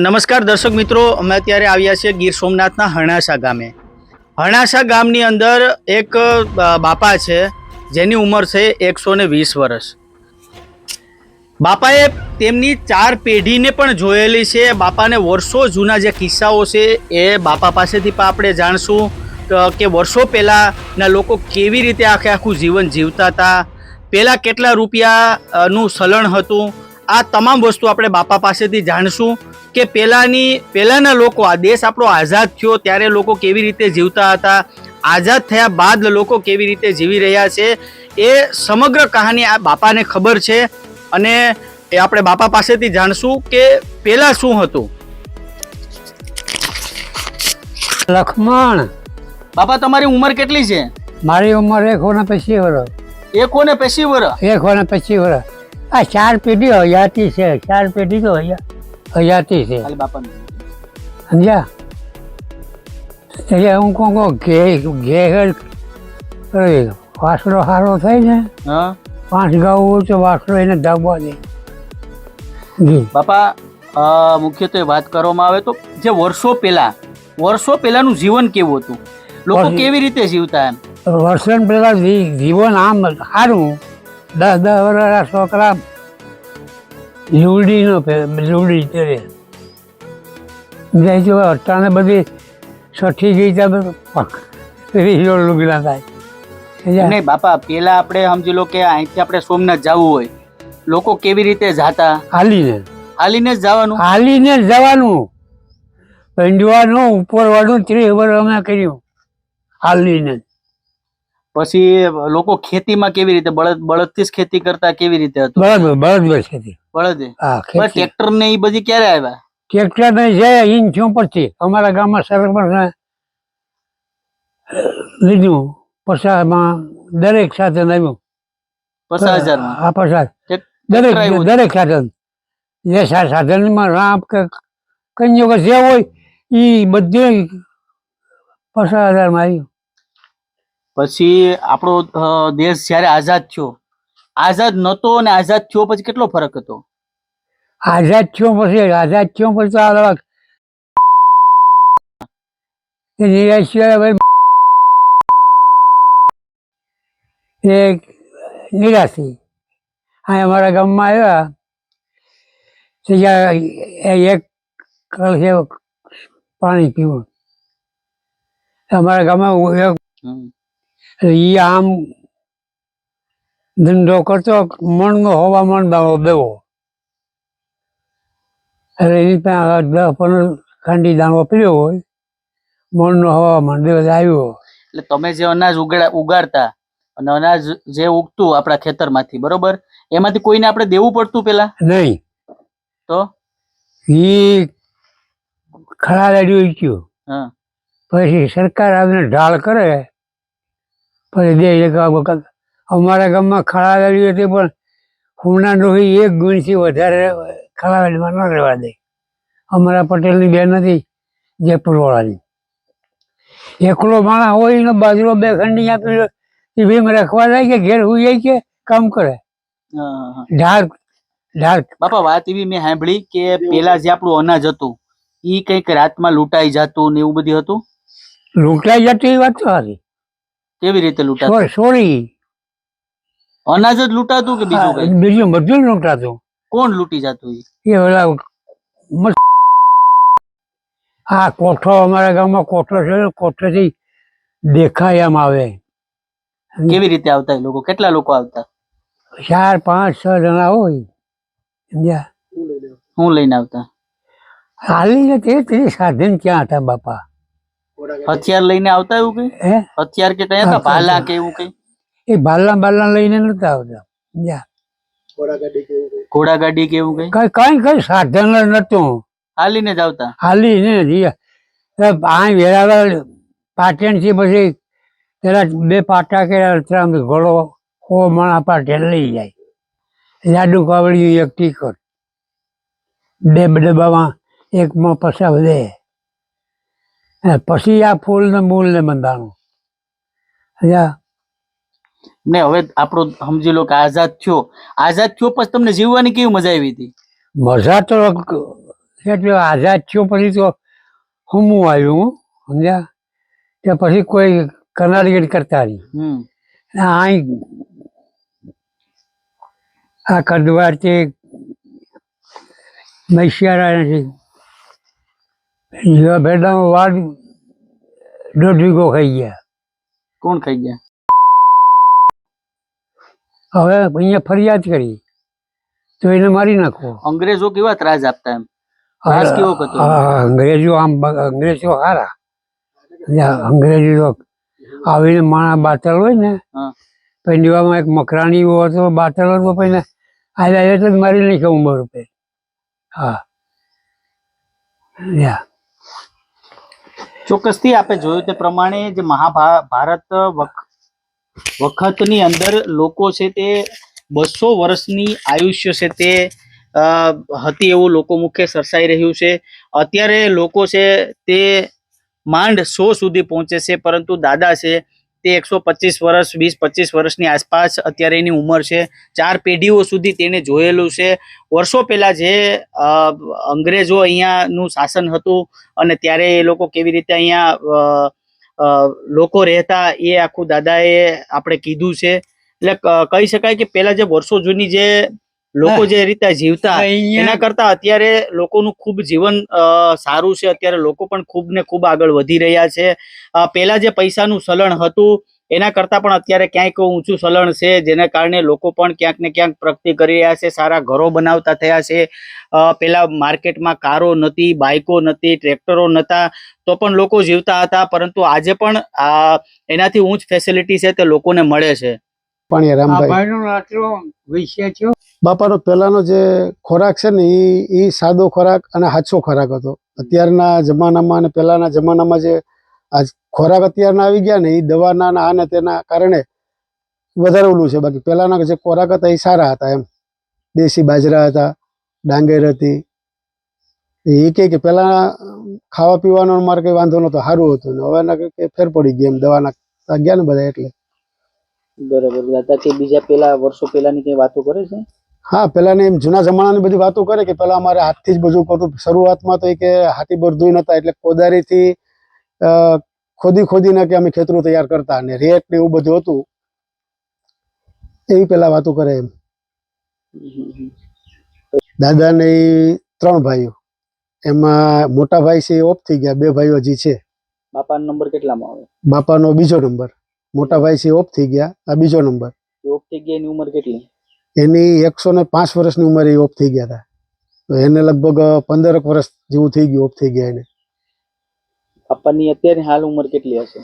નમસ્કાર દર્શક મિત્રો, અમે અત્યારે આવ્યા છીએ ગીર સોમનાથના હણાસા ગામે. હણાસા ગામની અંદર એક બાપા છે જેની ઉંમર છે 120 વર્ષ. બાપાએ તેમની 4 પેઢીને પણ જોયેલી છે. બાપાને વર્ષો જૂના જે કિસ્સાઓ છે એ બાપા પાસેથી પણ આપણે જાણશું કે વર્ષો પહેલાંના લોકો કેવી રીતે આખું જીવન જીવતા હતા, પહેલાં કેટલા રૂપિયાનું ચલણ હતું. આ તમામ વસ્તુ આપણે બાપા પાસેથી જાણશું કે પહેલાંના લોકો, આ દેશ આપણો આઝાદ થયો ત્યારે લોકો કેવી રીતે જીવતા હતા, આઝાદ થયા બાદ લોકો કેવી રીતે જીવી રહ્યા છે, એ સમગ્ર કહાની આ બાપાને ખબર છે. અને એ આપણે બાપા પાસેથી જાણશું કે પહેલાં શું હતું. લખમણ, બાપા તમારી ઉંમર કેટલી છે? મારી ઉંમર 125 વર્ષ. 125 વર્ષ? 125 વર્ષ. આ 4 પેઢી હયાતી છે. 4 પેઢી તો હયાતી છે. સમજ્યા? એટલે હું કહું ઘેર વાસણો સારો થાય ને, 5 ગાઉ હોય તો વાસણો એને દાબવા દે. બાપા મુખ્યત્વે વાત કરવામાં આવે તો જે વર્ષો પહેલાનું જીવન કેવું હતું, લોકો કેવી રીતે જીવતા? એમ વર્ષો પહેલા જીવન આમ સારું. 10 વર્ષના છોકરા લીવડી ચડે. અટાણે બધી સઠી ગઈ ત્યાં લુગડા થાય. નહીં બાપા, પેલા આપણે સમજી લો કે અહીંથી આપણે સોમનાથ જવું હોય, લોકો કેવી રીતે જાતા? હાલીને જ જવાનું. હાલીને જ જવાનું. પંડવાનું ઉપર વાળું 30 વર્ષ અમે કર્યું હાલીને. પછી લોકો ખેતીમાં કેવી રીતે બળદથી જ ખેતી કરતા? કેવી રીતે હતું? બળદ ખેતી. બળદ. હા. ટ્રેક્ટર ને એ બધી ક્યારે આવ્યા? ટ્રેક્ટર ને છે ઇન છું પછી અમારા ગામમાં સરપંચ લીધું. 50માં દરેક સાધન આવ્યું. 50,000? હા, 50. દરેક સાધન. જે સાધનમાં રામ કે કન્યો કે જે હોય એ બધું 50,000 માં આવ્યું. પછી આપણો દેશ જયારે આઝાદ થયો, આઝાદ નતો અને આઝાદ થયો પછી કેટલો ફરક હતો? આઝાદ થયો પછી તો આ નિરાશી. હા, અમારા ગામમાં આવ્યા એક કળશે પાણી પીવું. અમારા ગામમાં એ આમ ધંધો કરતો, મણનો હવામાન દેવો. એટલે એની પાસે 10-15 ખાંડી દાણો પીડ્યો હોય, મણનો હવામાન દેવો આવ્યો. એટલે તમે જે અનાજ ઉગાડતા અને અનાજ જે ઉગતું આપણા ખેતરમાંથી, બરોબર, એમાંથી કોઈને આપણે દેવું પડતું પેલા? નહીં. તો એ ખરા લાડ્યું ગયું. પછી સરકાર આવીને ઢાળ કરે પછી દે. અમારા ગામમાં ખરા લાડ્યું હતી પણ હુના ડોહી 1 ગુણથી વધારે ખરા લાડ્યુમાં ન રહેવા દે. અમારા પટેલની બેન હતી જયપુરવાળાની. એકલો માણસ હોય ને બાજરો 2 ખંડી આપી એ ભીમ રાખવા જાય કે ઘેર હુઈ જાય કે કામ કરે. ઢાળ. બાપા વાત એવી મેં સાંભળી કે પેલા જે આપણું અનાજ હતું ઈ કઈક રાતમાં લૂંટાઈ જતું ને એવું બધું હતું. લૂંટાઈ જતી એ વાત તો સારી. કેવી રીતે લૂંટાતું? સોરી, અનાજ જ લૂંટાતું કે બીજું કઈ? બીજું બધું લૂંટાતું. કોણ લૂંટી જતું? એ ઓલા આ કોઠો, અમારા ગામમાં કોઠો છે. કોઠેથી દેખાય એમ આવે. કેવી રીતે આવતા એ લોકો? કેટલા લોકો આવતા? 4, 5, 6 જણા હોય. હું લઈને આવતા? હાલીને તે સાધન ક્યાં હતા બાપા? હથિયાર લઈને આવતા? એવું કઈ હથિયાર કે કઈ હતા? ભાલા કે એવું કઈ? એ બાલા લઈને નતા આવતા. ઘોડાગાડી કે એવું કઈ? કઈ સાધન નતું. હાલીને જ આવતા? હાલીને આ વેરાવળ પાટણ થી પછી પેલા 2 પાટા કર્યા. ઘોડો 100 માણા પાટે લઈ જાય. લાડુ કાવડિયું 1 ટીકર 2 ડબ્બામાં 1માં પસાવ દે. પછી આ ફૂલ ને મૂલ ને બંધાણું. ને હવે આપણો સમજી લો કે આઝાદ થયો પછી તમને જીવવાની કેવી મજા આવી હતી? મજા તો એટલે આઝાદ થયો પછી તો હમું આવ્યું હું સમજ્યા તે પછી કોઈ કનાડિયન કરતા નહીં અહીં આ કદવાર છે મૈસિયારા નથી જેવા ભેડામાં વાડ દોઢ વીઘો ખાઈ ગયા. કોણ ખાઈ ગયા? હવે અહીંયા ફરિયાદ કરી તો એને મારી નાખો. અંગ્રેજો કેવા ત્રાસ આપતા એમ? ત્રાસ કેવો હતો? અંગ્રેજો અંગ્રેજો હારા. અંગ્રેજો આવીને માણા બાતલ હોય ને પછી દીવામાં એક મકરાણી હતો બાતલ હતો પછી આવ્યા એટલે મારી નહીં કહું બરોબર. હા ચોક્કસથી આપણે જોયું તે પ્રમાણે જે મહાભારત વખતની અંદર લોકો છે તે 200 વર્ષની આયુષ્ય છે તે હતી એવું લોકો મુખે સરસાઈ રહ્યું છે. અત્યારે લોકો છે તે માંડ 100 સુધી પહોંચે છે, પરંતુ દાદા છે તે 125 વર્ષ 20-25 વર્ષની આસપાસ અત્યારે એની ઉંમર છે. 4 પેઢીઓ સુધી તેને જોયેલું છે. વર્ષો પહેલા જે અંગ્રેજો અહીંયાનું શાસન હતું અને ત્યારે એ લોકો કેવી રીતે અહીંયા લોકો રહેતા એ આખું દાદાએ આપણે કીધું છે. એટલે કહી શકાય કે પહેલા જે વર્ષો જૂની જે લોકો જે રીતે જીવતા એના કરતા અત્યારે લોકોનું ખૂબ જીવન સારું છે. અત્યારે લોકો પણ ખૂબ ને ખૂબ આગળ વધી રહ્યા છે. પહેલા જે પૈસાનું ચલણ હતું એના કરતા પણ અત્યારે ક્યાંક ઊંચું ચલણ છે, જેના કારણે લોકો પણ ક્યાંક ને ક્યાંક પ્રગતિ કરી રહ્યા છે, સારા ઘરો બનાવતા થયા છે. પેલા માર્કેટમાં કારો નથી, બાઇકો નથી, ટ્રેક્ટરો નહોતા, તો પણ લોકો જીવતા હતા, પરંતુ આજે પણ એનાથી ઊંચ ફેસિલિટી છે તે લોકોને મળે છે. બાપાનો પહેલાનો જે ખોરાક છે ને એ સાદો ખોરાક અને સાચો ખોરાક હતો. અત્યારના જમાનામાં અને પહેલાના જમાનામાં જે આ ખોરાક અત્યારના આવી ગયા ને એ દવાના આને તેના કારણે વધારે ઓલું છે. બાકી પહેલાના જે ખોરાક હતા એ સારા હતા એમ. દેશી બાજરા હતા, ડાંગર હતી. એ કે પહેલા ખાવા પીવાનો મારે કઈ વાંધો નતો, સારું હતું. ને હવે ફેર પડી ગયા એમ દવાના ગયા ને બધા એટલે. બરાબર. દાદા કે બીજા પેલા વર્ષો પહેલાની કઈ વાતો કરે છે? હા, પેલાની એમ જૂના જમાનાની બધી વાતો કરે કે પેલા અમારે હાથથી જ બધું કરતું. શરૂઆતમાં તો એ કે હાથી બરધું નતા એટલે કોદારીથી ખોદીને કે અમે ખેતરું તૈયાર કરતા અને રેત ને એવું બધું હતું. એવી પેલા વાતો કરે એમ. દાદા ને 3 ભાઈઓ, એમાં મોટા ભાઈ છે એ ઓફ થઈ ગયા, 2 ભાઈઓ હજી છે. બાપાનો નંબર કેટલામાં આવે? બાપાનો બીજો નંબર. મોટા ભાઈ છે ઓફ થઈ ગયા, આ બીજો નંબર. ઓફ થઈ ગયા એની ઉંમર કેટલી? એની 105 વર્ષની ઉંમરે ઓફ થઈ ગયા હતા. તો એને લગભગ 15 વર્ષ જેવું થઈ ગયું ઓફ થઈ ગયા એને. બાપાની અત્યારે હાલ ઉંમર કેટલી હશે?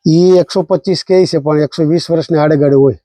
એ 125 કહે છે પણ 120 વર્ષની આડેગાડે હોય.